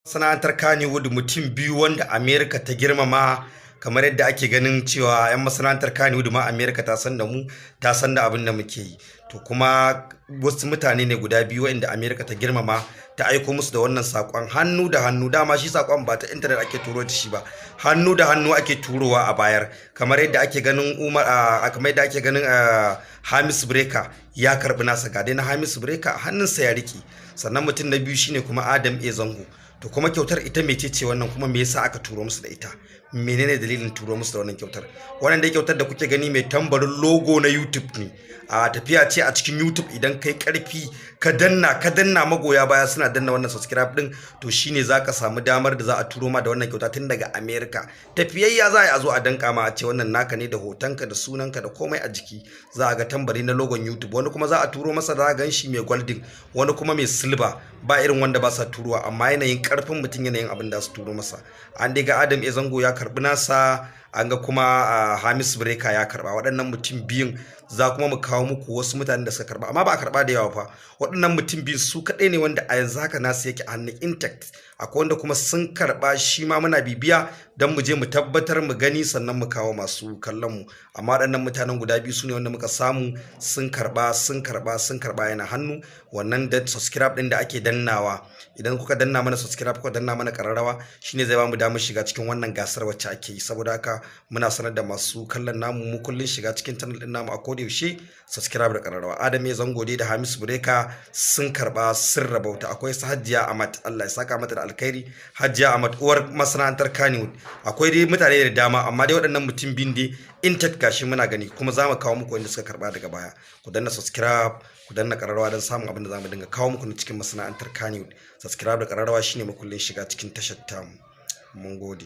Masana'antar Kannywood mutum biyu wanda Amerika ta girmama, kamar yadda ake ganin cewa 'yan masana'antar Kannywood ma Amerika ta san da mu, ta san da abin da muke yi. To kuma wasu mutane ne guda biyu wanda Amerika ta girmama ta aiko musu da wannan saƙon hannu da hannu. Dama shi saƙon ba ta intanet ake turo da shi ba, hannu da hannu ake turowa a bayar, kamar yadda ake ganin Hamis Breaker ya karbi nasa, ga dai na Hamis Breaker hannunsa ya rike. Sannan mutum na biyu shine kuma Adam A Zango. To kuma kyautar ita mecece wannan, kuma me yasa aka turo musu da ita, menene dalilin turo musu da wannan kyautar? Wannan dai kyautar da kuke gani mai tambarin logo na YouTube ne. A tafiya ce a cikin YouTube, idan kai karfi ka danna magoya baya suna danna wannan subscribe din, to shine zaka samu damar da za a turo ma da wannan kyauta tun daga America. Tafiyayya za a zo a danka ma, a ce wannan naka ne da hotonka da sunanka da komai a jiki, za a ga tambari na logon YouTube. Wani kuma za a turo masa da gan shi mai golden, wani kuma mai silver, ba irin wanda ba sa turuwa, amma yanayin karfin mutum, yanayin abin da su turo masa. An dai ga Adam A Zango ya karbi nasa, an ga kuma Hamis Breaker ya karba. Waɗannan mutum biyun za kuma mu kawo muku wasu mutanen da suka karba, amma ba a karba da yawa fa. Waɗannan mutum biyun su kaɗai ne wanda a yanzu haka nasu yake a hannun intact. Akwai wanda kuma sun karba, shi ma muna bibiya don mu je mu tabbatar mu gani, sannan mu kawo masu kallon mu. Amma waɗannan mutanen guda biyu su ne wanda muka samu sun karba yana hannu. Wannan da subscribe ɗin da ake dannawa, idan kuka danna mana subscribe, kuka danna mana ƙararrawa, shine zai ba mu damar shiga cikin wannan gasar wacce ake yi. Saboda haka muna sanar da masu kallon namu, mu kullun shiga cikin channel din namu a koda yaushe subscribe da ƙararrawa. Adam A Zango da Hamis Breaker sun karba, sun rabauta. Akwai su Hajiya Ahmad, Allah ya saka mata da alkhairi, Hajiya Ahmad uwar masana'antar Kannywood. Akwai dai mutane da dama, amma dai waɗannan mutum biyun dai intact gashi muna gani, kuma za mu kawo muku wanda suka karba daga baya. Ku danna subscribe, ku danna ƙararrawa don samun abin da za mu dinga kawo muku na cikin masana'antar Kannywood. Subscribe da ƙararrawa shine makullin shiga cikin tashar tamu. Mun gode.